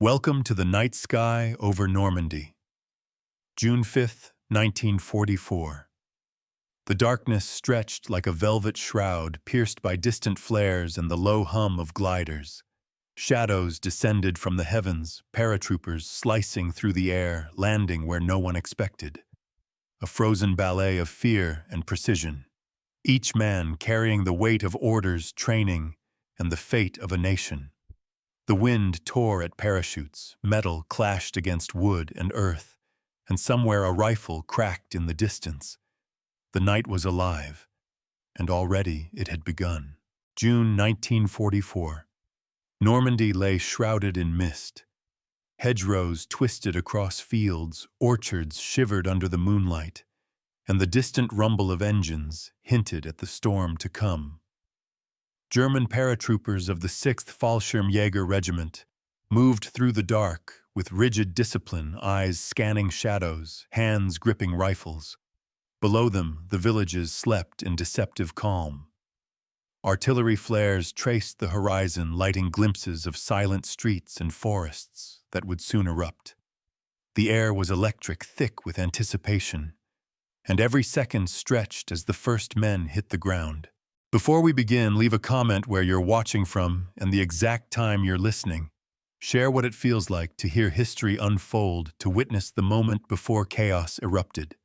Welcome to the night sky over Normandy. June 5th, 1944. The darkness stretched like a velvet shroud pierced by distant flares and the low hum of gliders. Shadows descended from the heavens, paratroopers slicing through the air, landing where no one expected. A frozen ballet of fear and precision, each man carrying the weight of orders, training, and the fate of a nation. The wind tore at parachutes, metal clashed against wood and earth, and somewhere a rifle cracked in the distance. The night was alive, and already it had begun. June 1944. Normandy lay shrouded in mist. Hedgerows twisted across fields, orchards shivered under the moonlight, and the distant rumble of engines hinted at the storm to come. German paratroopers of the 6th Fallschirmjäger Regiment moved through the dark with rigid discipline, eyes scanning shadows, hands gripping rifles. Below them, the villages slept in deceptive calm. Artillery flares traced the horizon, lighting glimpses of silent streets and forests that would soon erupt. The air was electric, thick with anticipation, and every second stretched as the first men hit the ground. Before we begin, leave a comment where you're watching from and the exact time you're listening. Share what it feels like to hear history unfold, to witness the moment before chaos erupted.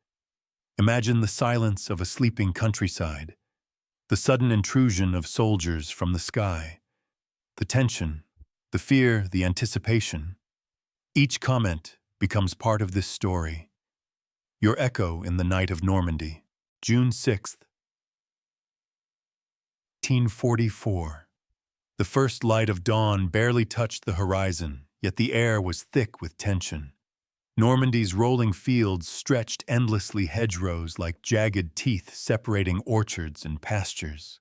Imagine the silence of a sleeping countryside, the sudden intrusion of soldiers from the sky, the tension, the fear, the anticipation. Each comment becomes part of this story. Your echo in the night of Normandy, June 6th, 1944. The first light of dawn barely touched the horizon, yet the air was thick with tension. Normandy's rolling fields stretched endlessly, hedgerows like jagged teeth separating orchards and pastures.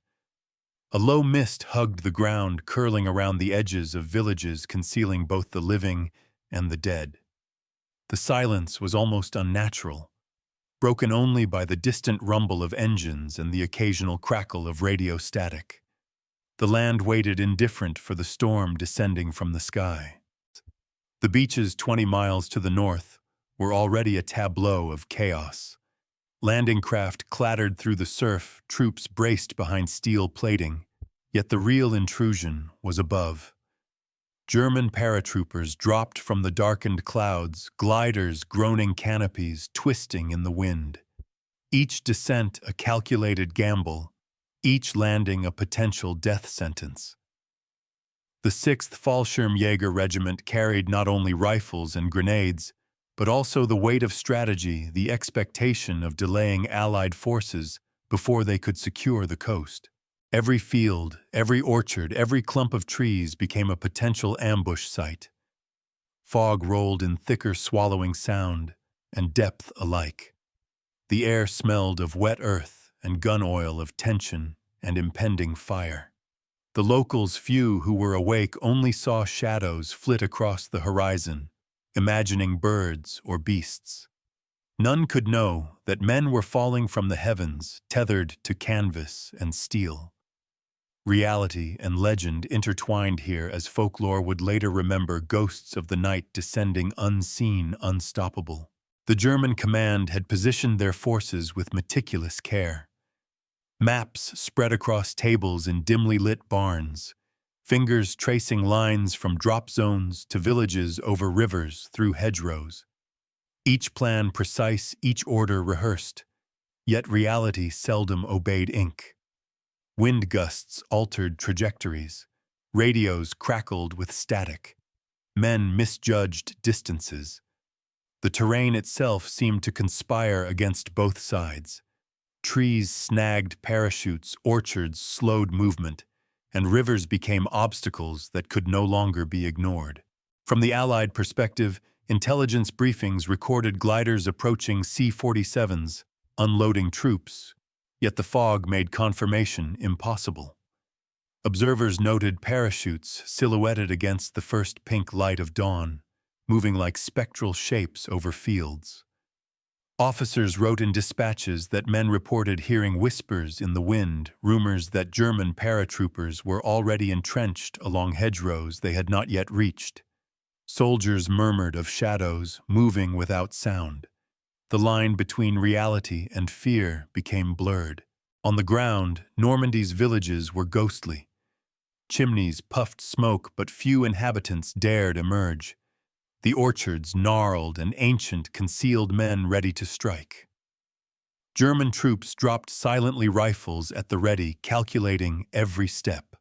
A low mist hugged the ground, curling around the edges of villages, concealing both the living and the dead. The silence was almost unnatural, broken only by the distant rumble of engines and the occasional crackle of radio static. The land waited indifferent for the storm descending from the sky. The beaches 20 miles to the north were already a tableau of chaos. Landing craft clattered through the surf, troops braced behind steel plating, yet the real intrusion was above. German paratroopers dropped from the darkened clouds, gliders groaning canopies twisting in the wind. Each descent a calculated gamble, each landing a potential death sentence. The 6th Fallschirmjäger Regiment carried not only rifles and grenades, but also the weight of strategy, the expectation of delaying Allied forces before they could secure the coast. Every field, every orchard, every clump of trees became a potential ambush site. Fog rolled in thicker swallowing sound and depth alike. The air smelled of wet earth and gun oil, of tension and impending fire. The locals, few who were awake, only saw shadows flit across the horizon, imagining birds or beasts. None could know that men were falling from the heavens, tethered to canvas and steel. Reality and legend intertwined here, as folklore would later remember ghosts of the night descending unseen, unstoppable. The German command had positioned their forces with meticulous care. Maps spread across tables in dimly lit barns, fingers tracing lines from drop zones to villages over rivers through hedgerows. Each plan precise, each order rehearsed, yet reality seldom obeyed ink. Wind gusts altered trajectories. Radios crackled with static. Men misjudged distances. The terrain itself seemed to conspire against both sides. Trees snagged parachutes, orchards slowed movement, and rivers became obstacles that could no longer be ignored. From the Allied perspective, intelligence briefings recorded gliders approaching C-47s, unloading troops, yet the fog made confirmation impossible. Observers noted parachutes silhouetted against the first pink light of dawn, moving like spectral shapes over fields. Officers wrote in dispatches that men reported hearing whispers in the wind, rumors that German paratroopers were already entrenched along hedgerows they had not yet reached. Soldiers murmured of shadows moving without sound. The line between reality and fear became blurred. On the ground, Normandy's villages were ghostly. Chimneys puffed smoke, but few inhabitants dared emerge. The orchards gnarled, and ancient, concealed men ready to strike. German troops dropped silently, rifles at the ready, calculating every step.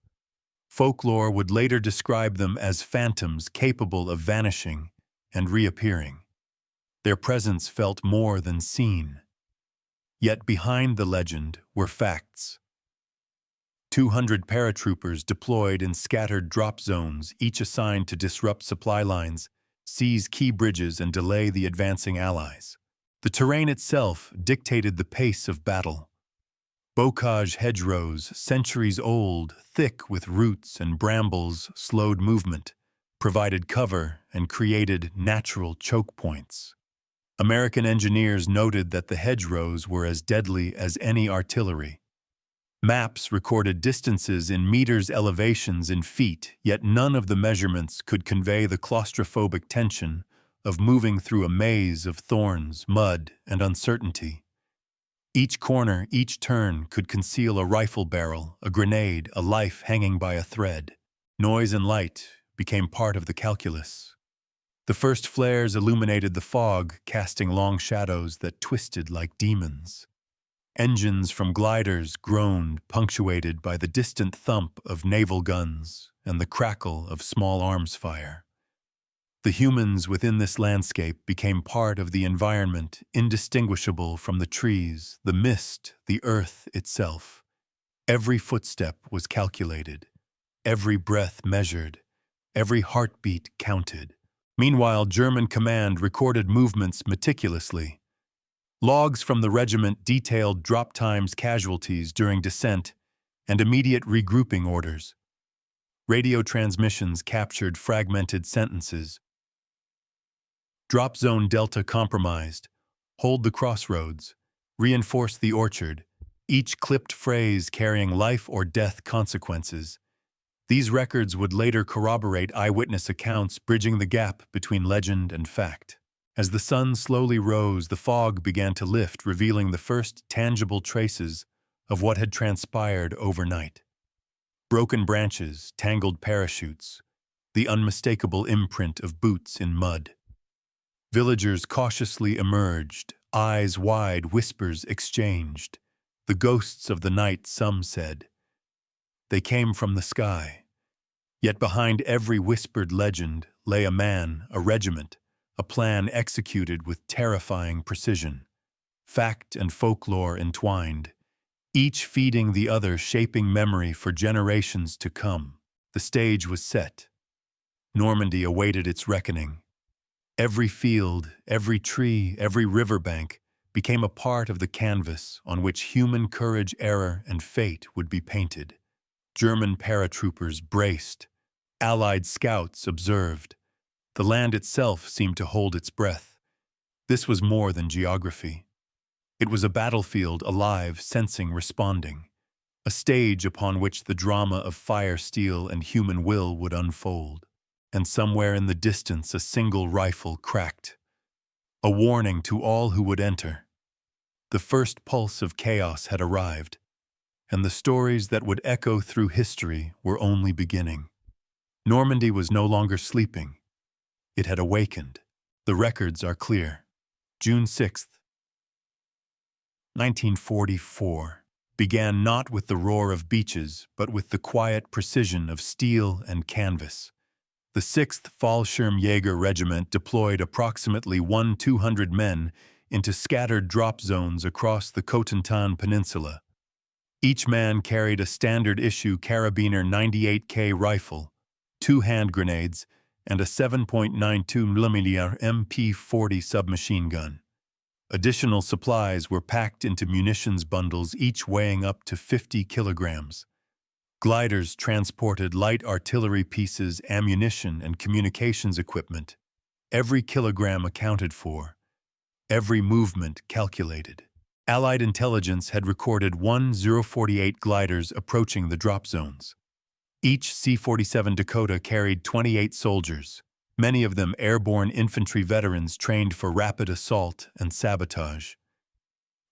Folklore would later describe them as phantoms capable of vanishing and reappearing. Their presence felt more than seen. Yet behind the legend were facts. 200 paratroopers deployed in scattered drop zones, each assigned to disrupt supply lines, seize key bridges, and delay the advancing Allies. The terrain itself dictated the pace of battle. Bocage hedgerows, centuries old, thick with roots and brambles, slowed movement, provided cover, and created natural choke points. American engineers noted that the hedgerows were as deadly as any artillery. Maps recorded distances in meters, elevations in feet, yet none of the measurements could convey the claustrophobic tension of moving through a maze of thorns, mud, and uncertainty. Each corner, each turn could conceal a rifle barrel, a grenade, a life hanging by a thread. Noise and light became part of the calculus. The first flares illuminated the fog, casting long shadows that twisted like demons. Engines from gliders groaned, punctuated by the distant thump of naval guns and the crackle of small arms fire. The humans within this landscape became part of the environment, indistinguishable from the trees, the mist, the earth itself. Every footstep was calculated, every breath measured, every heartbeat counted. Meanwhile, German command recorded movements meticulously. Logs from the regiment detailed drop times, casualties during descent, and immediate regrouping orders. Radio transmissions captured fragmented sentences. Drop zone Delta compromised. Hold the crossroads. Reinforce the orchard. Each clipped phrase carrying life or death consequences. These records would later corroborate eyewitness accounts, bridging the gap between legend and fact. As the sun slowly rose, the fog began to lift, revealing the first tangible traces of what had transpired overnight. Broken branches, tangled parachutes, the unmistakable imprint of boots in mud. Villagers cautiously emerged, eyes wide, whispers exchanged. The ghosts of the night, some said. They came from the sky. Yet behind every whispered legend lay a man, a regiment, a plan executed with terrifying precision. Fact and folklore entwined, each feeding the other, shaping memory for generations to come. The stage was set. Normandy awaited its reckoning. Every field, every tree, every riverbank became a part of the canvas on which human courage, error, and fate would be painted. German paratroopers braced. Allied scouts observed. The land itself seemed to hold its breath. This was more than geography. It was a battlefield, alive, sensing, responding. A stage upon which the drama of fire, steel, and human will would unfold. And somewhere in the distance a single rifle cracked. A warning to all who would enter. The first pulse of chaos had arrived, and the stories that would echo through history were only beginning. Normandy was no longer sleeping. It had awakened. The records are clear. June 6th, 1944, began not with the roar of beaches, but with the quiet precision of steel and canvas. The 6th Fallschirmjäger Regiment deployed approximately 200 men into scattered drop zones across the Cotentin Peninsula. Each man carried a standard-issue carabiner 98K rifle, 2 hand grenades, and a 7.92mm MP-40 submachine gun. Additional supplies were packed into munitions bundles, each weighing up to 50 kilograms. Gliders transported light artillery pieces, ammunition, and communications equipment. Every kilogram accounted for. Every movement calculated. Allied intelligence had recorded 1048 gliders approaching the drop zones. Each C-47 Dakota carried 28 soldiers, many of them airborne infantry veterans trained for rapid assault and sabotage.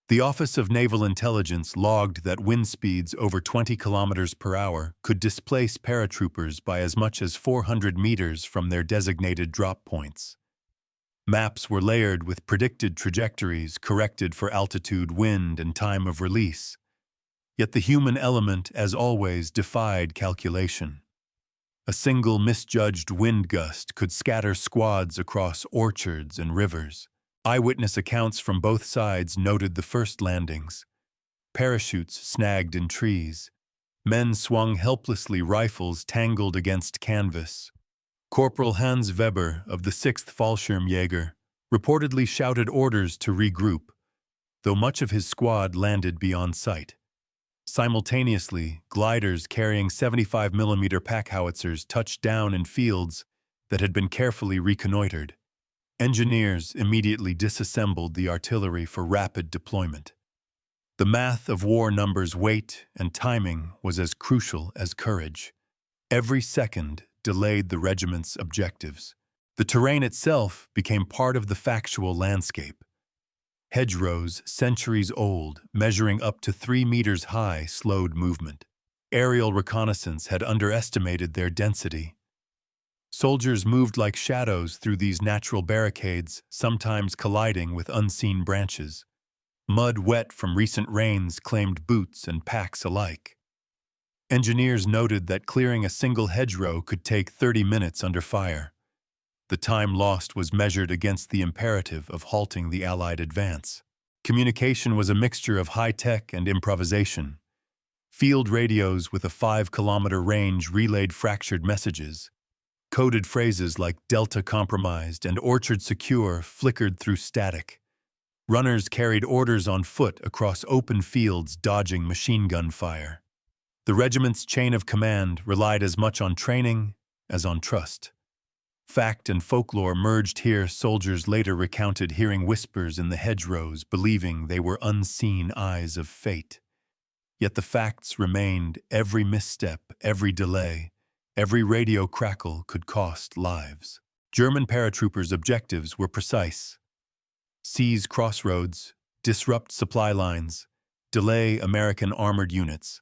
The Office of Naval Intelligence logged that wind speeds over 20 kilometers per hour could displace paratroopers by as much as 400 meters from their designated drop points. Maps were layered with predicted trajectories corrected for altitude, wind, and time of release. Yet the human element, as always, defied calculation. A single misjudged wind gust could scatter squads across orchards and rivers. Eyewitness accounts from both sides noted the first landings. Parachutes snagged in trees. Men swung helplessly, rifles tangled against canvas. Corporal Hans Weber of the 6th Fallschirmjäger reportedly shouted orders to regroup, though much of his squad landed beyond sight. Simultaneously, gliders carrying 75mm pack howitzers touched down in fields that had been carefully reconnoitered. Engineers immediately disassembled the artillery for rapid deployment. The math of war numbers, weight, and timing was as crucial as courage. Every second delayed the regiment's objectives. The terrain itself became part of the factual landscape. Hedgerows, centuries old, measuring up to 3 meters high, slowed movement. Aerial reconnaissance had underestimated their density. Soldiers moved like shadows through these natural barricades, sometimes colliding with unseen branches. Mud wet from recent rains claimed boots and packs alike. Engineers noted that clearing a single hedgerow could take 30 minutes under fire. The time lost was measured against the imperative of halting the Allied advance. Communication was a mixture of high-tech and improvisation. Field radios with a 5-kilometer range relayed fractured messages. Coded phrases like Delta compromised and Orchard secure flickered through static. Runners carried orders on foot across open fields, dodging machine gun fire. The regiment's chain of command relied as much on training as on trust. Fact and folklore merged here. Soldiers later recounted hearing whispers in the hedgerows, believing they were unseen eyes of fate. Yet the facts remained: every misstep, every delay, every radio crackle could cost lives. German paratroopers' objectives were precise: seize crossroads, disrupt supply lines, delay American armored units.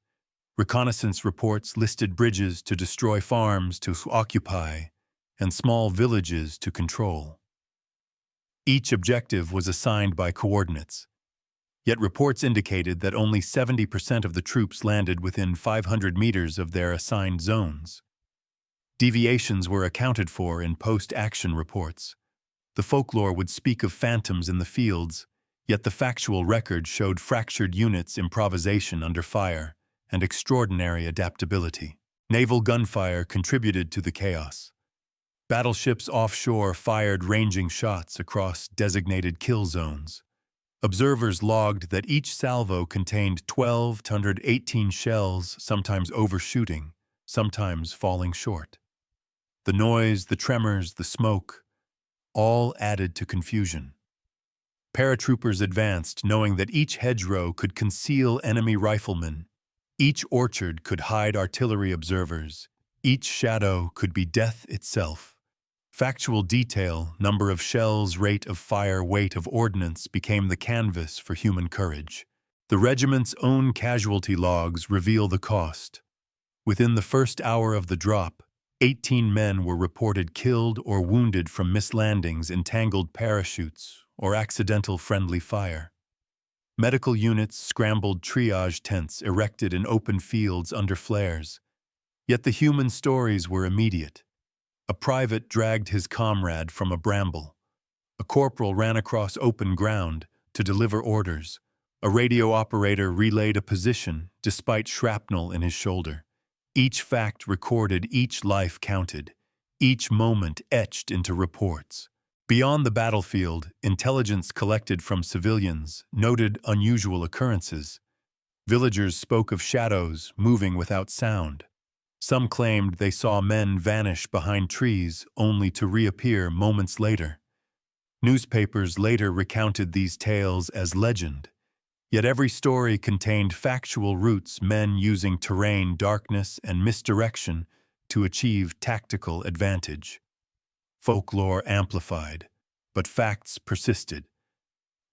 Reconnaissance reports listed bridges to destroy, farms to occupy, and small villages to control. Each objective was assigned by coordinates. Yet reports indicated that only 70% of the troops landed within 500 meters of their assigned zones. Deviations were accounted for in post-action reports. The folklore would speak of phantoms in the fields, yet the factual record showed fractured units, improvisation under fire, and extraordinary adaptability. Naval gunfire contributed to the chaos. Battleships offshore fired ranging shots across designated kill zones. Observers logged that each salvo contained 12 to 118 shells, sometimes overshooting, sometimes falling short. The noise, the tremors, the smoke, all added to confusion. Paratroopers advanced, knowing that each hedgerow could conceal enemy riflemen, each orchard could hide artillery observers, each shadow could be death itself. Factual detail, number of shells, rate of fire, weight of ordnance became the canvas for human courage. The regiment's own casualty logs reveal the cost. Within the first hour of the drop, 18 men were reported killed or wounded from mislandings, entangled parachutes, or accidental friendly fire. Medical units scrambled triage tents erected in open fields under flares. Yet the human stories were immediate. A private dragged his comrade from a bramble. A corporal ran across open ground to deliver orders. A radio operator relayed a position despite shrapnel in his shoulder. Each fact recorded, each life counted, each moment etched into reports. Beyond the battlefield, intelligence collected from civilians noted unusual occurrences. Villagers spoke of shadows moving without sound. Some claimed they saw men vanish behind trees only to reappear moments later. Newspapers later recounted these tales as legend. Yet every story contained factual roots: men using terrain, darkness, and misdirection to achieve tactical advantage. folklore amplified, but facts persisted.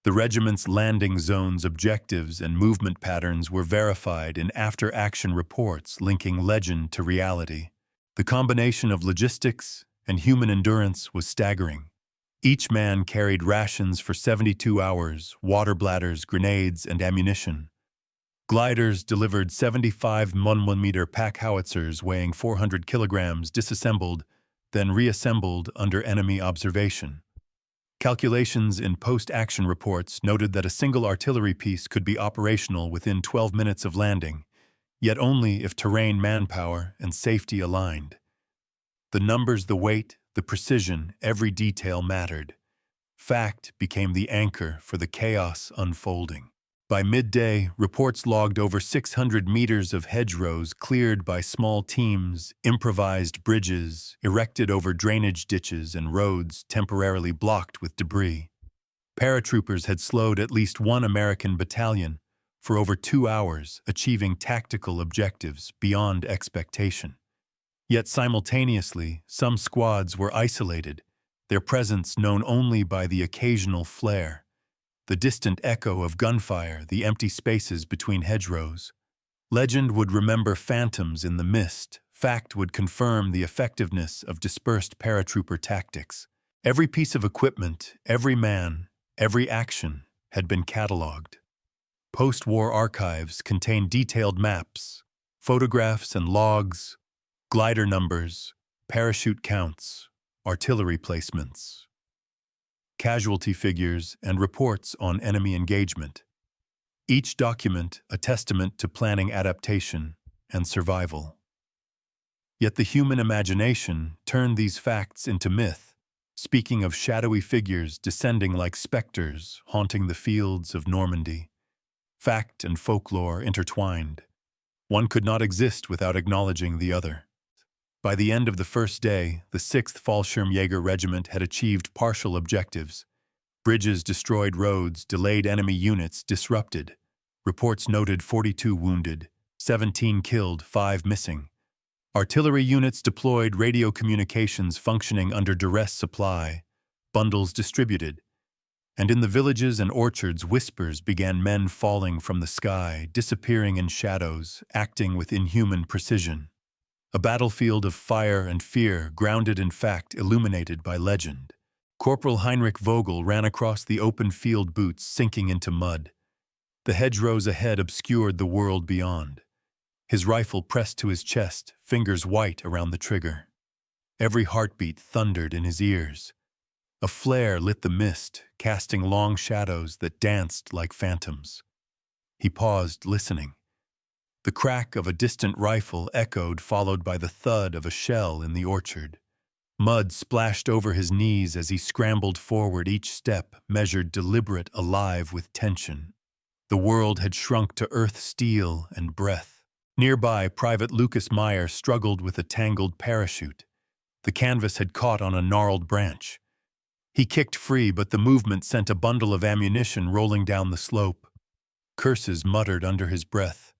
The regiment's landing zones, objectives, and movement patterns were verified in after-action reports linking legend to reality. The combination of logistics and human endurance was staggering. Each man carried rations for 72 hours, water bladders, grenades, and ammunition. Gliders delivered 75 1mm pack howitzers weighing 400 kilograms disassembled, then reassembled under enemy observation. Calculations in post-action reports noted that a single artillery piece could be operational within 12 minutes of landing, yet only if terrain, manpower, and safety aligned. The numbers, the weight, the precision, every detail mattered. Fact became the anchor for the chaos unfolding. By midday, reports logged over 600 meters of hedgerows cleared by small teams, improvised bridges erected over drainage ditches, and roads temporarily blocked with debris. Paratroopers had slowed at least one American battalion for over 2 hours, achieving tactical objectives beyond expectation. Yet simultaneously, some squads were isolated, their presence known only by the occasional flare, the distant echo of gunfire, the empty spaces between hedgerows. Legend would remember phantoms in the mist. Fact would confirm the effectiveness of dispersed paratrooper tactics. Every piece of equipment, every man, every action had been catalogued. Post-war archives contained detailed maps, photographs and logs, glider numbers, parachute counts, artillery placements, casualty figures, and reports on enemy engagement. Each document a testament to planning, adaptation, and survival. Yet the human imagination turned these facts into myth, speaking of shadowy figures descending like specters haunting the fields of Normandy. Fact and folklore intertwined. One could not exist without acknowledging the other. By the end of the first day, the 6th Fallschirmjäger Regiment had achieved partial objectives. Bridges destroyed, roads delayed, enemy units disrupted. Reports noted 42 wounded, 17 killed, 5 missing. Artillery units deployed, radio communications functioning under duress supply, bundles distributed. And in the villages and orchards, whispers began, men falling from the sky, disappearing in shadows, acting with inhuman precision. A battlefield of fire and fear, grounded in fact, illuminated by legend. Corporal Heinrich Vogel ran across the open field, boots sinking into mud. The hedgerows ahead obscured the world beyond. His rifle pressed to his chest, fingers white around the trigger. Every heartbeat thundered in his ears. A flare lit the mist, casting long shadows that danced like phantoms. He paused, listening. The crack of a distant rifle echoed, followed by the thud of a shell in the orchard. Mud splashed over his knees as he scrambled forward, each step measured, deliberate, alive with tension. The world had shrunk to earth, steel, and breath. Nearby, Private Lucas Meyer struggled with a tangled parachute. The canvas had caught on a gnarled branch. He kicked free, but the movement sent a bundle of ammunition rolling down the slope. Curses muttered under his breath,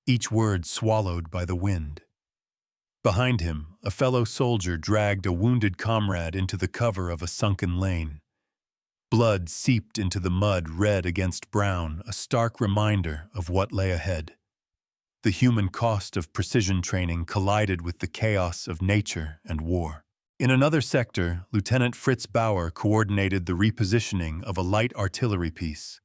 each word swallowed by the wind. Behind him, a fellow soldier dragged a wounded comrade into the cover of a sunken lane. Blood seeped into the mud, red against brown, a stark reminder of what lay ahead. The human cost of precision training collided with the chaos of nature and war. In another sector, Lieutenant Fritz Bauer coordinated the repositioning of a light artillery piece.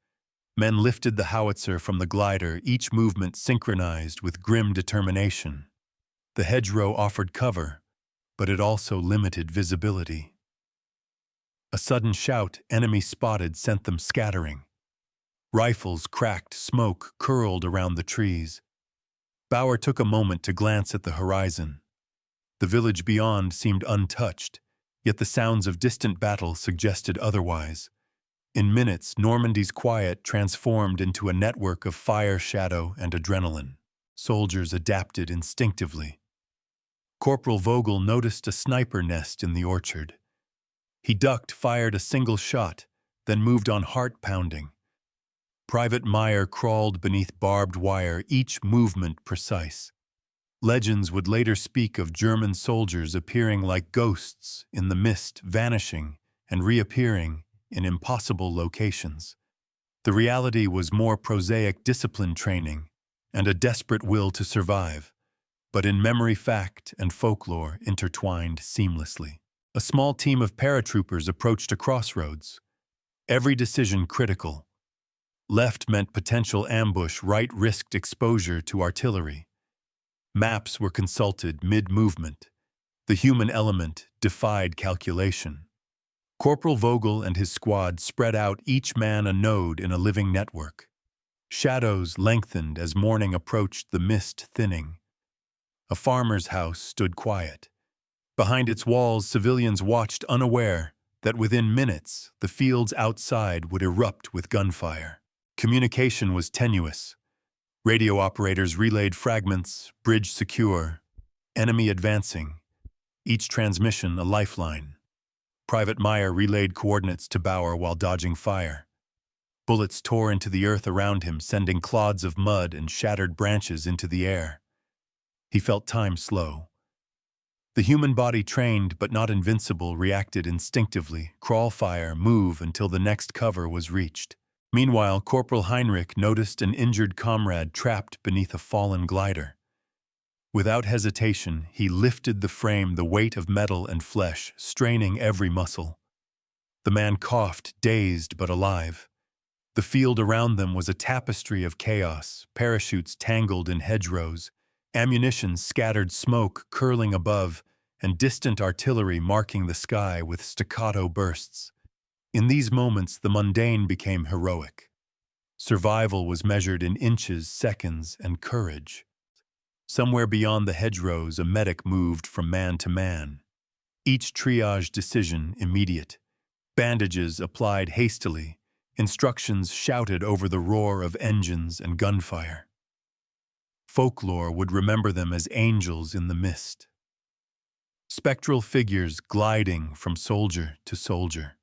Men lifted the howitzer from the glider, each movement synchronized with grim determination. The hedgerow offered cover, but it also limited visibility. A sudden shout, enemy spotted, sent them scattering. Rifles cracked, smoke curled around the trees. Bauer took a moment to glance at the horizon. The village beyond seemed untouched, yet the sounds of distant battle suggested otherwise. In minutes, Normandy's quiet transformed into a network of fire, shadow, and adrenaline. Soldiers adapted instinctively. Corporal Vogel noticed a sniper nest in the orchard. He ducked, fired a single shot, then moved on, heart pounding. Private Meyer crawled beneath barbed wire, each movement precise. Legends would later speak of German soldiers appearing like ghosts in the mist, vanishing and reappearing in impossible locations. The reality was more prosaic discipline training and a desperate will to survive, but in memory, fact, and folklore intertwined seamlessly. A small team of paratroopers approached a crossroads, every decision critical. Left meant potential ambush, right risked exposure to artillery. Maps were consulted mid-movement. The human element defied calculation. Corporal Vogel and his squad spread out, each man a node in a living network. Shadows lengthened as morning approached, the mist thinning. A farmer's house stood quiet. Behind its walls, civilians watched, unaware that within minutes the fields outside would erupt with gunfire. Communication was tenuous. Radio operators relayed fragments, bridge secure, enemy advancing, each transmission a lifeline. Private Meyer relayed coordinates to Bauer while dodging fire. Bullets tore into the earth around him, sending clods of mud and shattered branches into the air. He felt time slow. The human body, trained but not invincible, reacted instinctively, crawl, fire, move until the next cover was reached. Meanwhile, Corporal Heinrich noticed an injured comrade trapped beneath a fallen glider. Without hesitation, he lifted the frame, the weight of metal and flesh, straining every muscle. The man coughed, dazed but alive. The field around them was a tapestry of chaos, parachutes tangled in hedgerows, ammunition scattered, smoke curling above, and distant artillery marking the sky with staccato bursts. In these moments, the mundane became heroic. Survival was measured in inches, seconds, and courage. Somewhere beyond the hedgerows, a medic moved from man to man. Each triage decision immediate. Bandages applied hastily, instructions shouted over the roar of engines and gunfire. Folklore would remember them as angels in the mist. Spectral figures gliding from soldier to soldier.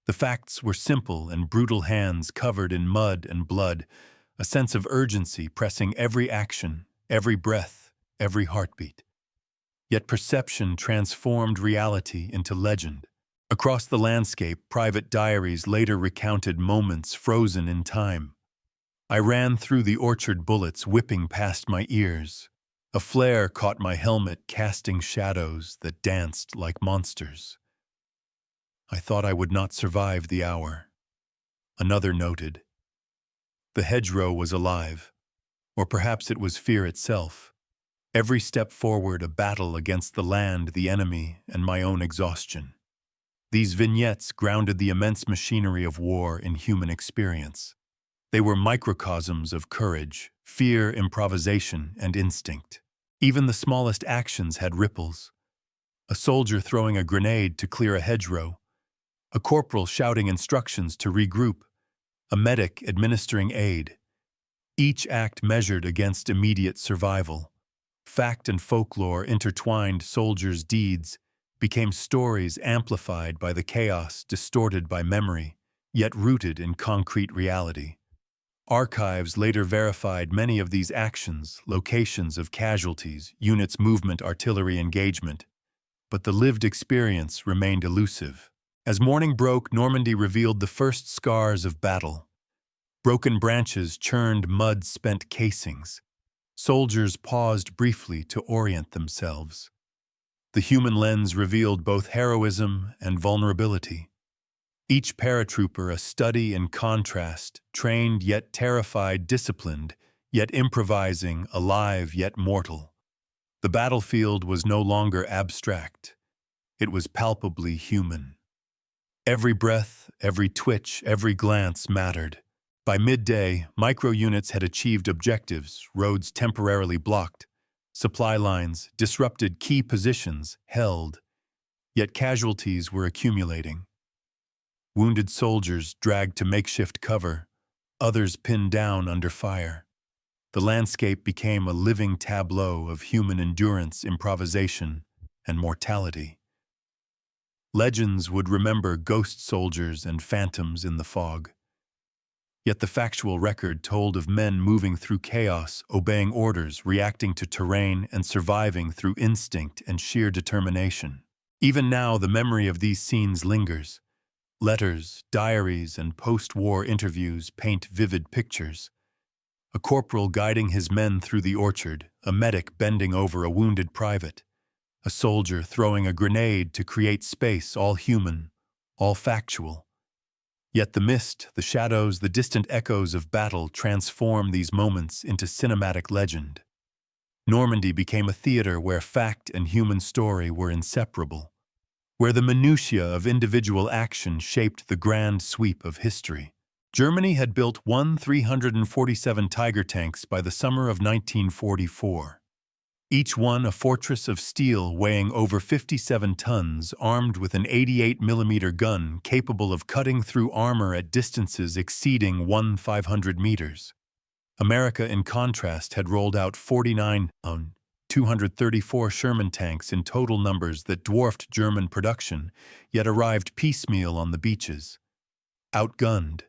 The facts were simple, and brutal hands covered in mud and blood, a sense of urgency pressing every action, every breath, every heartbeat. Yet perception transformed reality into legend. Across the landscape, private diaries later recounted moments frozen in time. I ran through the orchard, bullets whipping past my ears. A flare caught my helmet, casting shadows that danced like monsters. I thought I would not survive the hour. Another noted. The hedgerow was alive, or perhaps it was fear itself. Every step forward, a battle against the land, the enemy, and my own exhaustion. These vignettes grounded the immense machinery of war in human experience. They were microcosms of courage, fear, improvisation, and instinct. Even the smallest actions had ripples. A soldier throwing a grenade to clear a hedgerow, a corporal shouting instructions to regroup, a medic administering aid. Each act measured against immediate survival. Fact and folklore intertwined, soldiers' deeds became stories amplified by the chaos, distorted by memory, yet rooted in concrete reality. Archives later verified many of these actions, locations of casualties, units' movement, artillery engagement, but the lived experience remained elusive. As morning broke, Normandy revealed the first scars of battle. Broken branches churned mud-spent casings. Soldiers paused briefly to orient themselves. The human lens revealed both heroism and vulnerability. Each paratrooper a study in contrast, trained yet terrified, disciplined, yet improvising, alive yet mortal. The battlefield was no longer abstract. It was palpably human. Every breath, every twitch, every glance mattered. By midday, micro-units had achieved objectives, roads temporarily blocked, supply lines, disrupted, key positions, held. Yet casualties were accumulating. Wounded soldiers dragged to makeshift cover, others pinned down under fire. The landscape became a living tableau of human endurance, improvisation, and mortality. Legends would remember ghost soldiers and phantoms in the fog. Yet the factual record told of men moving through chaos, obeying orders, reacting to terrain, and surviving through instinct and sheer determination. Even now, the memory of these scenes lingers. Letters, diaries, and post-war interviews paint vivid pictures. A corporal guiding his men through the orchard, a medic bending over a wounded private, a soldier throwing a grenade to create space, all human, all factual. Yet the mist, the shadows, the distant echoes of battle transform these moments into cinematic legend. Normandy became a theater where fact and human story were inseparable, where the minutiae of individual action shaped the grand sweep of history. Germany had built 347 Tiger tanks by the summer of 1944. Each one a fortress of steel weighing over 57 tons, armed with an 88mm gun capable of cutting through armor at distances exceeding 1,500 meters. America, in contrast, had rolled out 49 234 Sherman tanks in total, numbers that dwarfed German production, yet arrived piecemeal on the beaches. Outgunned.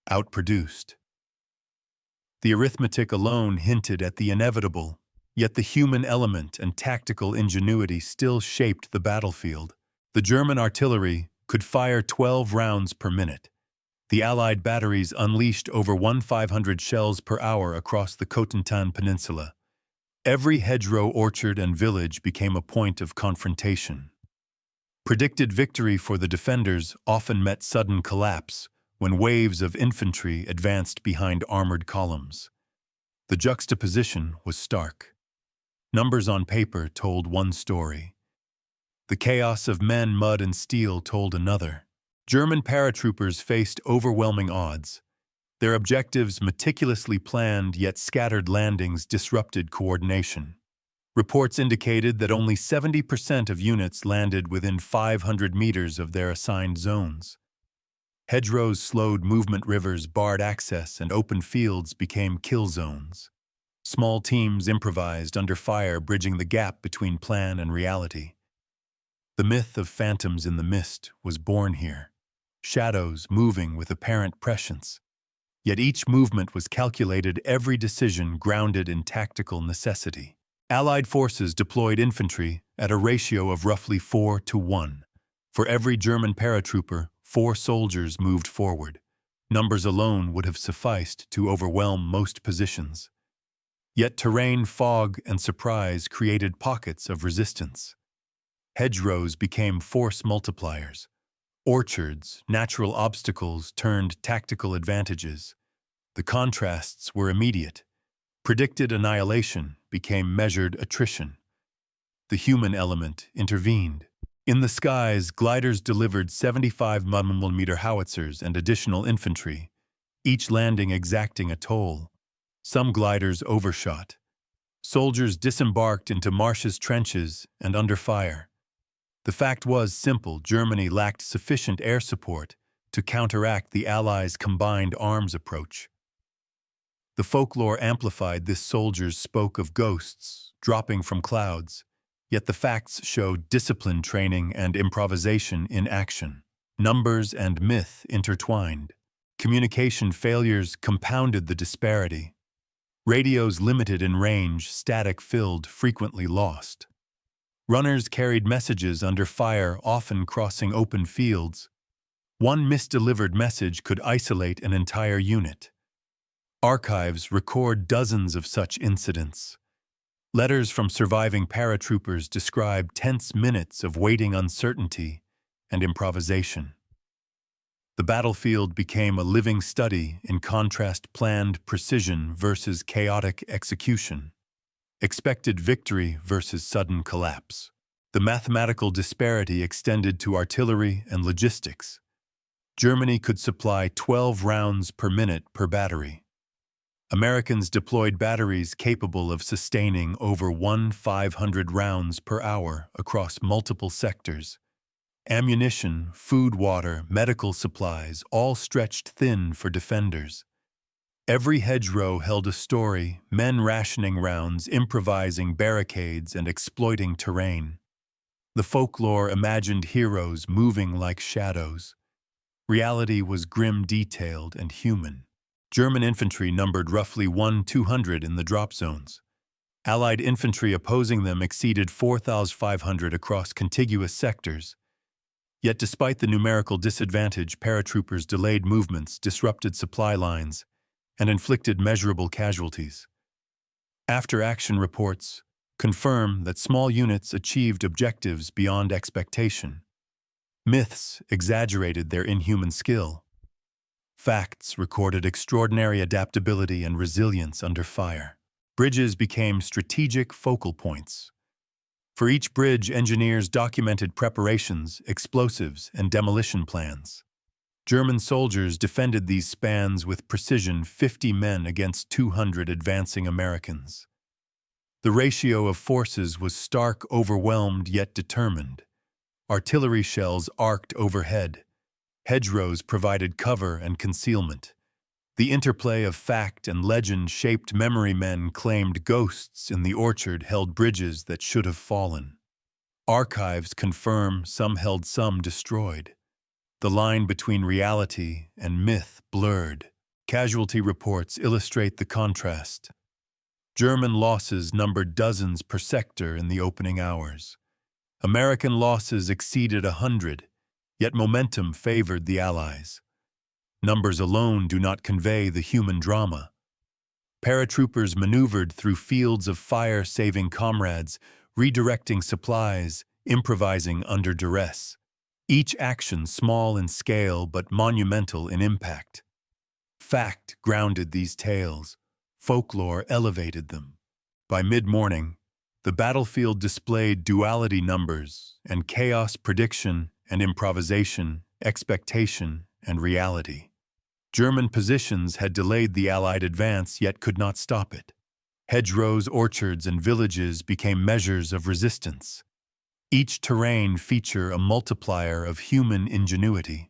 Outproduced. The arithmetic alone hinted at the inevitable, yet the human element and tactical ingenuity still shaped the battlefield. The German artillery could fire 12 rounds per minute. The Allied batteries unleashed over 1,500 shells per hour across the Cotentin Peninsula. Every hedgerow, orchard, and village became a point of confrontation. Predicted victory for the defenders often met sudden collapse when waves of infantry advanced behind armored columns. The juxtaposition was stark. Numbers on paper told one story. The chaos of men, mud, and steel told another. German paratroopers faced overwhelming odds. Their objectives, meticulously planned yet scattered landings, disrupted coordination. Reports indicated that only 70% of units landed within 500 meters of their assigned zones. Hedgerows slowed movement, rivers barred access, and open fields became kill zones. Small teams improvised under fire, bridging the gap between plan and reality. The myth of phantoms in the mist was born here. Shadows moving with apparent prescience. Yet each movement was calculated, every decision grounded in tactical necessity. Allied forces deployed infantry at a ratio of roughly 4-to-1. For every German paratrooper, 4 soldiers moved forward. Numbers alone would have sufficed to overwhelm most positions. Yet terrain, fog, and surprise created pockets of resistance. Hedgerows became force multipliers. Orchards, natural obstacles, turned tactical advantages. The contrasts were immediate. Predicted annihilation became measured attrition. The human element intervened. In the skies, gliders delivered 75mm howitzers and additional infantry, each landing exacting a toll. Some gliders overshot. Soldiers disembarked into marshes, trenches, and under fire. The fact was simple: Germany lacked sufficient air support to counteract the Allies' combined arms approach. The folklore amplified this. Soldiers spoke of ghosts dropping from clouds, yet the facts showed discipline, training, and improvisation in action. Numbers and myth intertwined. Communication failures compounded the disparity. Radios limited in range, static-filled, frequently lost. Runners carried messages under fire, often crossing open fields. One misdelivered message could isolate an entire unit. Archives record dozens of such incidents. Letters from surviving paratroopers describe tense minutes of waiting, uncertainty, and improvisation. The battlefield became a living study, in contrast: planned precision versus chaotic execution. Expected victory versus sudden collapse. The mathematical disparity extended to artillery and logistics. Germany could supply 12 rounds per minute per battery. Americans deployed batteries capable of sustaining over 1,500 rounds per hour across multiple sectors. Ammunition, food, water, medical supplies, all stretched thin for defenders. Every hedgerow held a story: men rationing rounds, improvising barricades, and exploiting terrain. The folklore imagined heroes moving like shadows. Reality was grim, detailed, and human. German infantry numbered roughly 1,200 in the drop zones. Allied infantry opposing them exceeded 4,500 across contiguous sectors. Yet despite the numerical disadvantage, paratroopers delayed movements, disrupted supply lines, and inflicted measurable casualties. After-action reports confirm that small units achieved objectives beyond expectation. Myths exaggerated their inhuman skill. Facts recorded extraordinary adaptability and resilience under fire. Bridges became strategic focal points. For each bridge, engineers documented preparations, explosives, and demolition plans. German soldiers defended these spans with precision, 50 men against 200 advancing Americans. The ratio of forces was stark, overwhelmed yet determined. Artillery shells arced overhead. Hedgerows provided cover and concealment. The interplay of fact and legend shaped memory. Men claimed ghosts in the orchard held bridges that should have fallen. Archives confirm some held, some destroyed. The line between reality and myth blurred. Casualty reports illustrate the contrast. German losses numbered dozens per sector in the opening hours. American losses exceeded 100, yet momentum favored the Allies. Numbers alone do not convey the human drama. Paratroopers maneuvered through fields of fire, saving comrades, redirecting supplies, improvising under duress. Each action small in scale but monumental in impact. Fact grounded these tales. Folklore elevated them. By mid-morning, the battlefield displayed duality: numbers and chaos, prediction and improvisation, expectation and reality. German positions had delayed the Allied advance, yet could not stop it. Hedgerows, orchards, and villages became measures of resistance. Each terrain featured a multiplier of human ingenuity.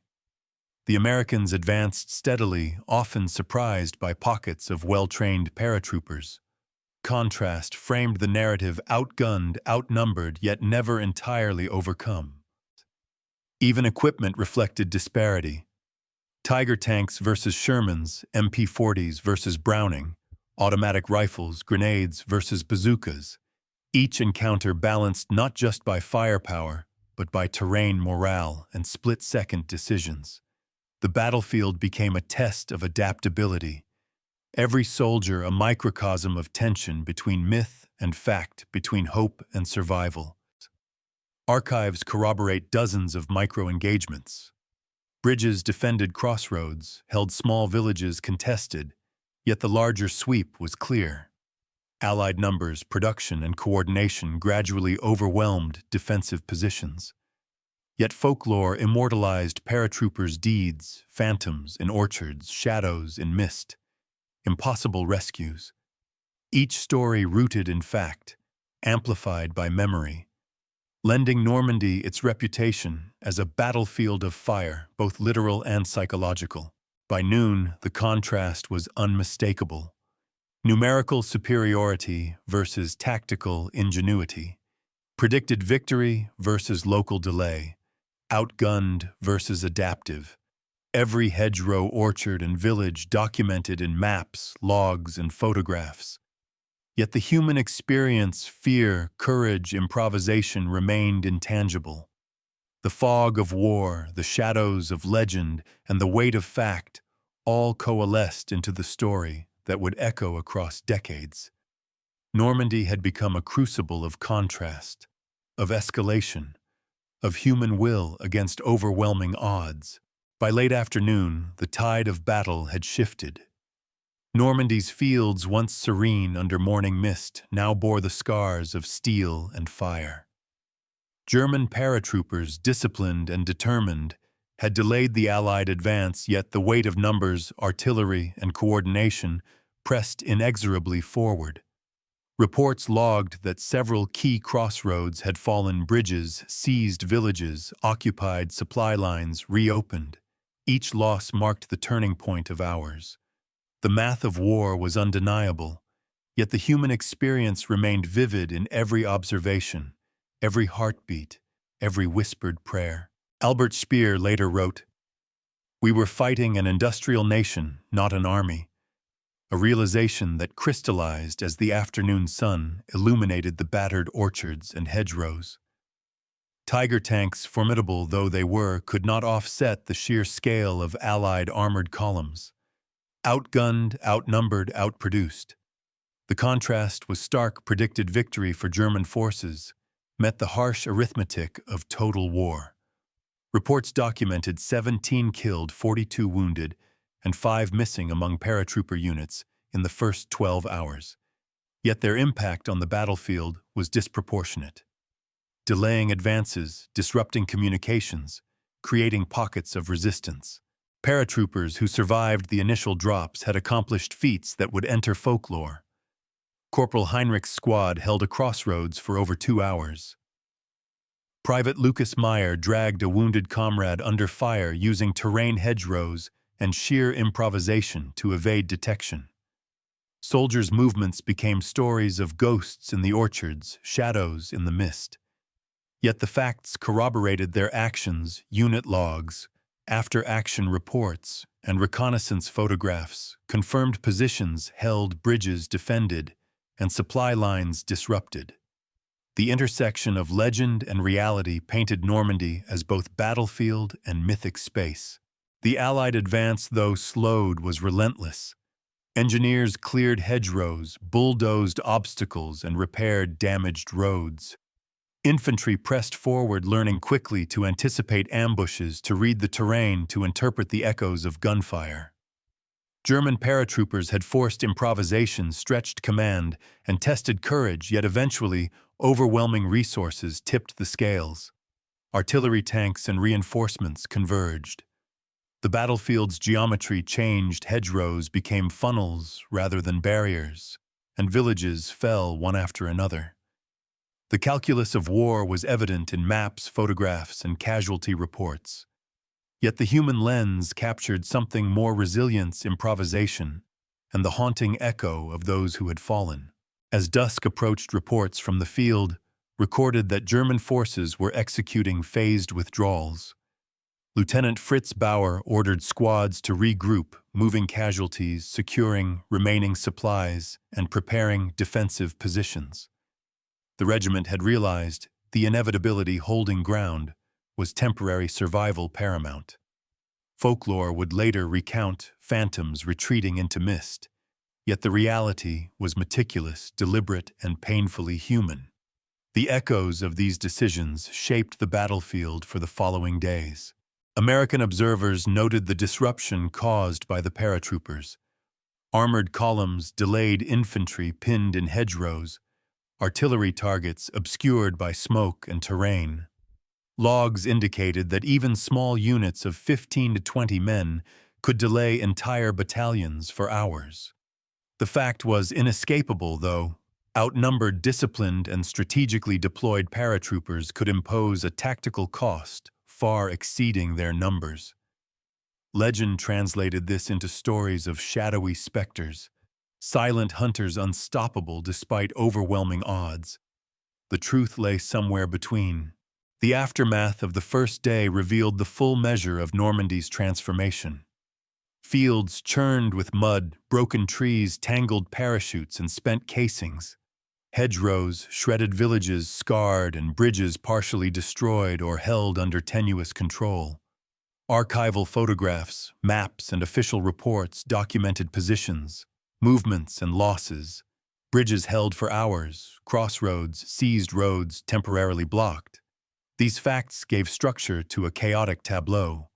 The Americans advanced steadily, often surprised by pockets of well-trained paratroopers. Contrast framed the narrative: outgunned, outnumbered, yet never entirely overcome. Even equipment reflected disparity. Tiger tanks versus Shermans, MP-40s versus Browning, automatic rifles, grenades versus bazookas. Each encounter balanced not just by firepower, but by terrain morale and split-second decisions. The battlefield became a test of adaptability. Every soldier a microcosm of tension between myth and fact, between hope and survival. Archives corroborate dozens of micro-engagements. Bridges defended crossroads, held small villages contested, yet the larger sweep was clear. Allied numbers, production, and coordination gradually overwhelmed defensive positions. Yet folklore immortalized paratroopers' deeds: phantoms in orchards, shadows in mist, impossible rescues. Each story rooted in fact, amplified by memory, lending Normandy its reputation as a battlefield of fire, both literal and psychological. By noon, the contrast was unmistakable. Numerical superiority versus tactical ingenuity. Predicted victory versus local delay. Outgunned versus adaptive. Every hedgerow, orchard, and village documented in maps, logs, and photographs. Yet the human experience, fear, courage, improvisation remained intangible. The fog of war, the shadows of legend, and the weight of fact all coalesced into the story that would echo across decades. Normandy had become a crucible of contrast, of escalation, of human will against overwhelming odds. By late afternoon, the tide of battle had shifted. Normandy's fields, once serene under morning mist, now bore the scars of steel and fire. German paratroopers, disciplined and determined, had delayed the Allied advance, yet the weight of numbers, artillery, and coordination pressed inexorably forward. Reports logged that several key crossroads had fallen: bridges, seized villages, occupied supply lines, reopened. Each loss marked the turning point of hours. The math of war was undeniable, yet the human experience remained vivid in every observation, every heartbeat, every whispered prayer. Albert Speer later wrote, "We were fighting an industrial nation, not an army. a realization that crystallized as the afternoon sun illuminated the battered orchards and hedgerows. Tiger tanks, formidable though they were, could not offset the sheer scale of Allied armored columns. Outgunned, outnumbered, outproduced. The contrast was stark. Predicted victory for German forces met the harsh arithmetic of total war. Reports documented 17 killed, 42 wounded, and 5 missing among paratrooper units in the first 12 hours. Yet their impact on the battlefield was disproportionate. Delaying advances, disrupting communications, creating pockets of resistance. Paratroopers who survived the initial drops had accomplished feats that would enter folklore. Corporal Heinrich's squad held a crossroads for over 2 hours. Private Lucas Meyer dragged a wounded comrade under fire using terrain hedgerows and sheer improvisation to evade detection. Soldiers' movements became stories of ghosts in the orchards, shadows in the mist. Yet the facts corroborated their actions. Unit logs, after-action reports, and reconnaissance photographs confirmed positions held, bridges defended, and supply lines disrupted. The intersection of legend and reality painted Normandy as both battlefield and mythic space. The Allied advance, though slowed, was relentless. Engineers cleared hedgerows, bulldozed obstacles, and repaired damaged roads. Infantry pressed forward, learning quickly to anticipate ambushes, to read the terrain, to interpret the echoes of gunfire. German paratroopers had forced improvisation, stretched command, and tested courage, yet eventually, overwhelming resources tipped the scales. Artillery tanks and reinforcements converged. The battlefield's geometry changed. Hedgerows became funnels rather than barriers, and villages fell one after another. The calculus of war was evident in maps, photographs, and casualty reports. Yet the human lens captured something more: resilience, improvisation, and the haunting echo of those who had fallen. As dusk approached, reports from the field recorded that German forces were executing phased withdrawals. Lieutenant Fritz Bauer ordered squads to regroup, moving casualties, securing remaining supplies, and preparing defensive positions. The regiment had realized the inevitability. Holding ground was temporary survival paramount. Folklore would later recount phantoms retreating into mist, yet the reality was meticulous, deliberate, and painfully human. The echoes of these decisions shaped the battlefield for the following days. American observers noted the disruption caused by the paratroopers. Armored columns, delayed infantry pinned in hedgerows, artillery targets obscured by smoke and terrain. Logs indicated that even small units of 15 to 20 men could delay entire battalions for hours. The fact was inescapable, though. Outnumbered, disciplined, and strategically deployed paratroopers could impose a tactical cost far exceeding their numbers. Legend translated this into stories of shadowy specters, silent hunters unstoppable despite overwhelming odds. The truth lay somewhere between. The aftermath of the first day revealed the full measure of Normandy's transformation. Fields churned with mud, broken trees, tangled parachutes, and spent casings. Hedgerows, shredded villages scarred, and bridges partially destroyed or held under tenuous control. Archival photographs, maps, and official reports documented positions, movements, and losses. Bridges held for hours, crossroads, seized roads temporarily blocked. These facts gave structure to a chaotic tableau.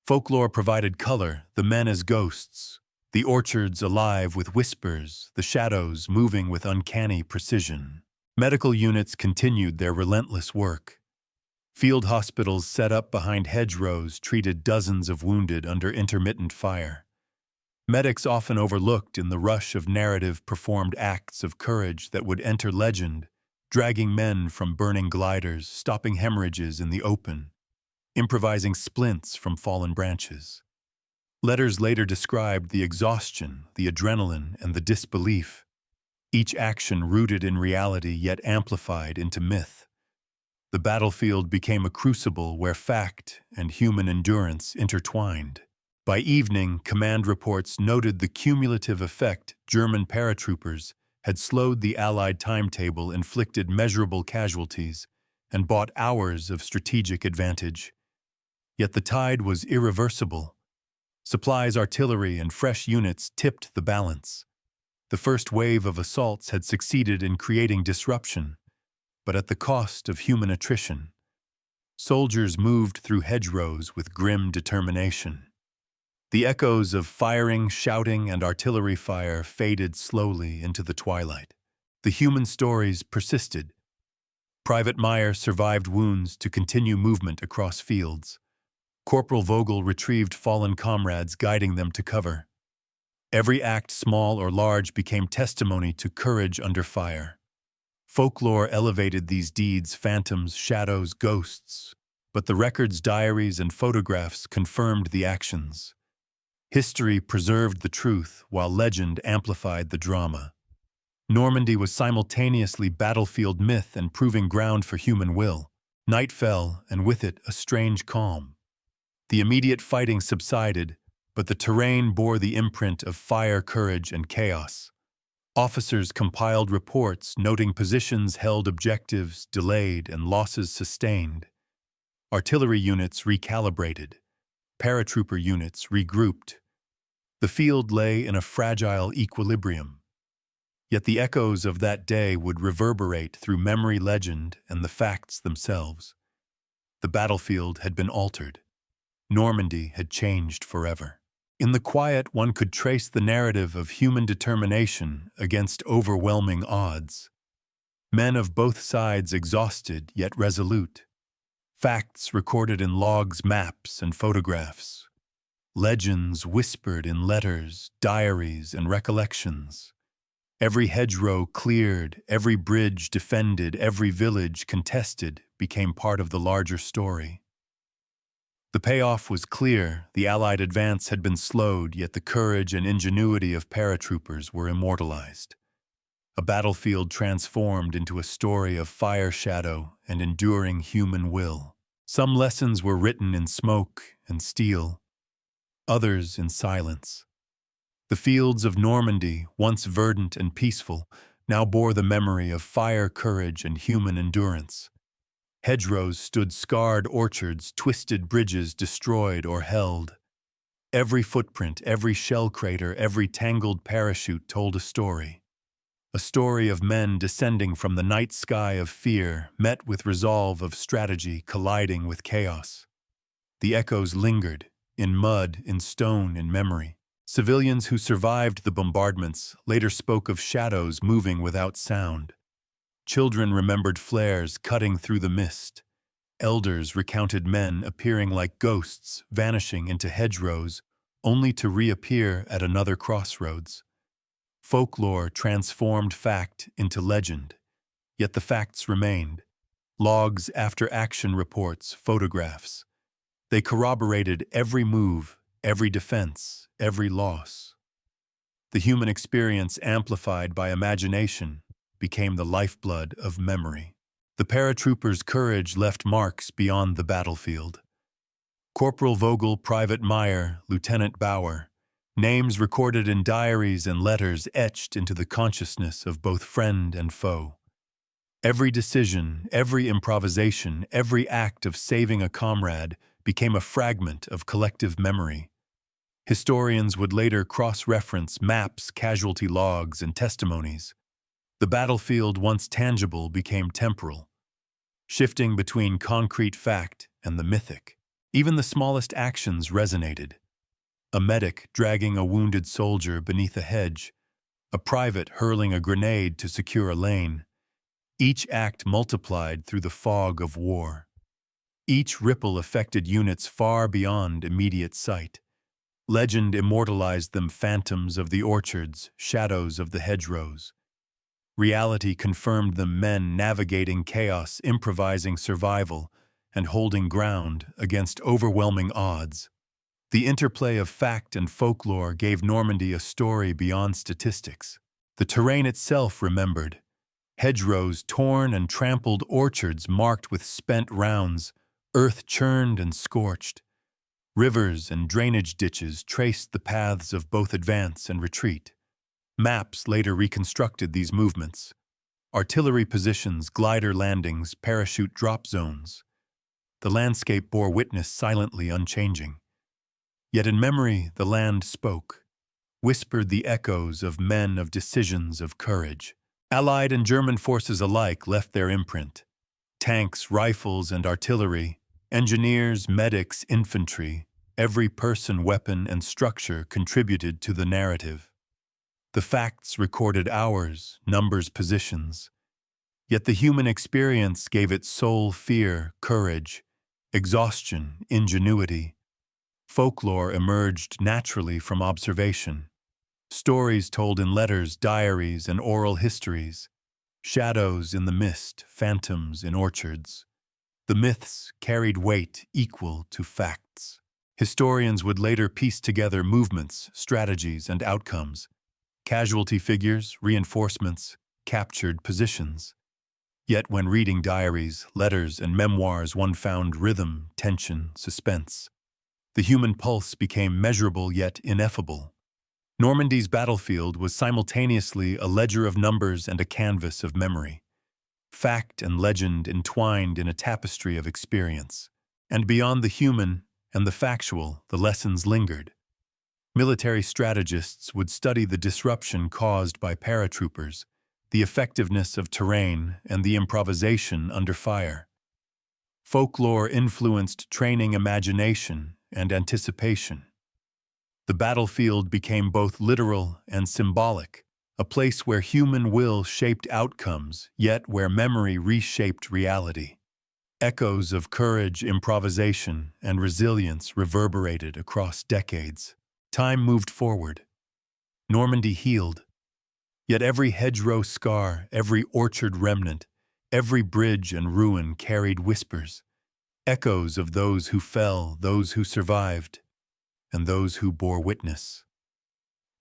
Folklore provided color, the men as ghosts, the orchards alive with whispers, the shadows moving with uncanny precision. Medical units continued their relentless work. Field hospitals set up behind hedgerows treated dozens of wounded under intermittent fire. Medics, often overlooked in the rush of narrative, performed acts of courage that would enter legend, dragging men from burning gliders, stopping hemorrhages in the open, improvising splints from fallen branches. Letters later described the exhaustion, the adrenaline, and the disbelief, each action rooted in reality yet amplified into myth. The battlefield became a crucible where fact and human endurance intertwined. By evening, command reports noted the cumulative effect German paratroopers had slowed the Allied timetable, inflicted measurable casualties, and bought hours of strategic advantage. Yet the tide was irreversible. Supplies, artillery, and fresh units tipped the balance. The first wave of assaults had succeeded in creating disruption, but at the cost of human attrition. Soldiers moved through hedgerows with grim determination. The echoes of firing, shouting, and artillery fire faded slowly into the twilight. The human stories persisted. Private Meyer survived wounds to continue movement across fields. Corporal Vogel retrieved fallen comrades, guiding them to cover. Every act, small or large, became testimony to courage under fire. Folklore elevated these deeds, phantoms, shadows, ghosts, but the records, diaries, and photographs confirmed the actions. History preserved the truth, while legend amplified the drama. Normandy was simultaneously battlefield myth and proving ground for human will. Night fell, and with it a strange calm. The immediate fighting subsided, but the terrain bore the imprint of fire, courage, and chaos. Officers compiled reports noting positions held, objectives delayed, and losses sustained. Artillery units recalibrated. Paratrooper units regrouped. The field lay in a fragile equilibrium. Yet the echoes of that day would reverberate through memory, legend, and the facts themselves. The battlefield had been altered. Normandy had changed forever. In the quiet, one could trace the narrative of human determination against overwhelming odds. Men of both sides exhausted yet resolute. Facts recorded in logs, maps, and photographs. Legends whispered in letters, diaries, and recollections. Every hedgerow cleared, every bridge defended, every village contested became part of the larger story. The payoff was clear. The Allied advance had been slowed, yet the courage and ingenuity of paratroopers were immortalized. A battlefield transformed into a story of fire, shadow, and enduring human will. Some lessons were written in smoke and steel, others in silence. The fields of Normandy, once verdant and peaceful, now bore the memory of fire, courage, and human endurance. Hedgerows stood scarred, orchards, twisted bridges destroyed or held. Every footprint, every shell crater, every tangled parachute told a story. A story of men descending from the night sky of fear, met with resolve of strategy, colliding with chaos. The echoes lingered, in mud, in stone, in memory. Civilians who survived the bombardments later spoke of shadows moving without sound. Children remembered flares cutting through the mist. Elders recounted men appearing like ghosts, vanishing into hedgerows, only to reappear at another crossroads. Folklore transformed fact into legend, yet the facts remained. Logs after action reports, photographs. They corroborated every move, every defense, every loss. The human experience, amplified by imagination, became the lifeblood of memory. The paratroopers' courage left marks beyond the battlefield. Corporal Vogel, Private Meyer, Lieutenant Bauer, names recorded in diaries and letters etched into the consciousness of both friend and foe. Every decision, every improvisation, every act of saving a comrade became a fragment of collective memory. Historians would later cross-reference maps, casualty logs, and testimonies. The battlefield, once tangible, became temporal, shifting between concrete fact and the mythic. Even the smallest actions resonated. A medic dragging a wounded soldier beneath a hedge, a private hurling a grenade to secure a lane. Each act multiplied through the fog of war. Each ripple affected units far beyond immediate sight. Legend immortalized them, phantoms of the orchards, shadows of the hedgerows. Reality confirmed them, men navigating chaos, improvising survival, and holding ground against overwhelming odds. The interplay of fact and folklore gave Normandy a story beyond statistics. The terrain itself remembered. Hedgerows torn and trampled, orchards marked with spent rounds, earth churned and scorched. Rivers and drainage ditches traced the paths of both advance and retreat. Maps later reconstructed these movements. Artillery positions, glider landings, parachute drop zones. The landscape bore witness silently unchanging. Yet in memory the land spoke, whispered the echoes of men of decisions of courage. Allied and German forces alike left their imprint. Tanks, rifles, and artillery, engineers, medics, infantry, every person, weapon, and structure contributed to the narrative. The facts recorded hours, numbers, positions. Yet the human experience gave it soul, fear, courage, exhaustion, ingenuity. Folklore emerged naturally from observation. Stories told in letters, diaries, and oral histories. Shadows in the mist, phantoms in orchards. The myths carried weight equal to facts. Historians would later piece together movements, strategies, and outcomes. Casualty figures, reinforcements, captured positions. Yet when reading diaries, letters, and memoirs, one found rhythm, tension, suspense. The human pulse became measurable yet ineffable. Normandy's battlefield was simultaneously a ledger of numbers and a canvas of memory. Fact and legend entwined in a tapestry of experience. And beyond the human and the factual, the lessons lingered. Military strategists would study the disruption caused by paratroopers, the effectiveness of terrain, and the improvisation under fire. Folklore influenced training imagination and anticipation. The battlefield became both literal and symbolic, a place where human will shaped outcomes, yet where memory reshaped reality. Echoes of courage, improvisation, and resilience reverberated across decades. Time moved forward. Normandy healed. Yet every hedgerow scar, every orchard remnant, every bridge and ruin carried whispers, echoes of those who fell, those who survived, and those who bore witness.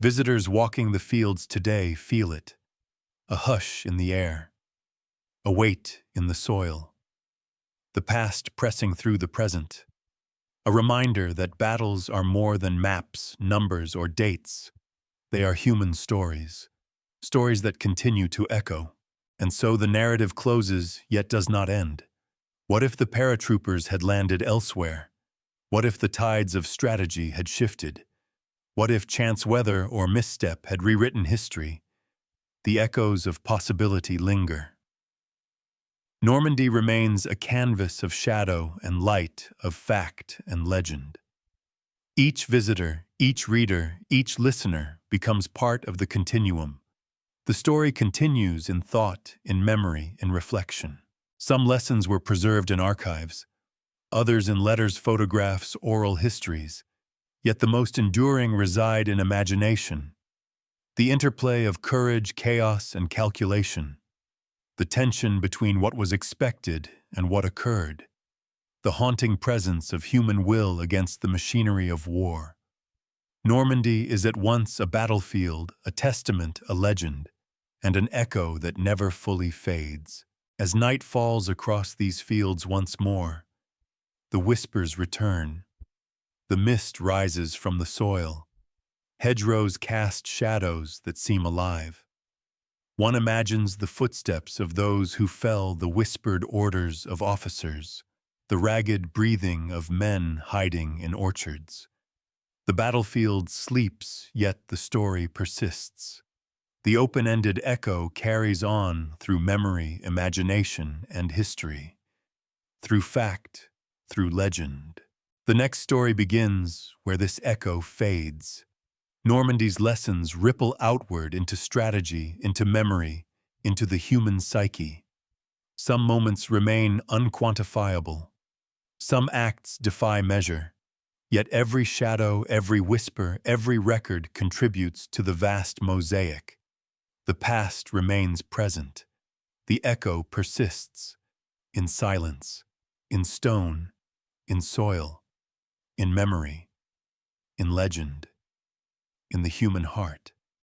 Visitors walking the fields today feel it, a hush in the air, a weight in the soil, the past pressing through the present, a reminder that battles are more than maps, numbers, or dates. They are human stories, stories that continue to echo. And so the narrative closes, yet does not end. What if the paratroopers had landed elsewhere? What if the tides of strategy had shifted? What if chance weather or misstep had rewritten history? The echoes of possibility linger. Normandy remains a canvas of shadow and light, of fact and legend. Each visitor, each reader, each listener becomes part of the continuum. The story continues in thought, in memory, in reflection. Some lessons were preserved in archives, others in letters, photographs, oral histories. Yet the most enduring reside in imagination. The interplay of courage, chaos, and calculation. The tension between what was expected and what occurred. The haunting presence of human will against the machinery of war. Normandy is at once a battlefield, a testament, a legend, and an echo that never fully fades. As night falls across these fields once more, the whispers return. The mist rises from the soil. Hedgerows cast shadows that seem alive. One imagines the footsteps of those who fell, the whispered orders of officers, the ragged breathing of men hiding in orchards. The battlefield sleeps, yet the story persists. The open-ended echo carries on through memory, imagination, and history. Through fact, through legend. The next story begins where this echo fades. Normandy's lessons ripple outward into strategy, into memory, into the human psyche. Some moments remain unquantifiable. Some acts defy measure. Yet every shadow, every whisper, every record contributes to the vast mosaic. The past remains present. The echo persists. In silence, in stone, in soil, in memory, in legend, in the human heart.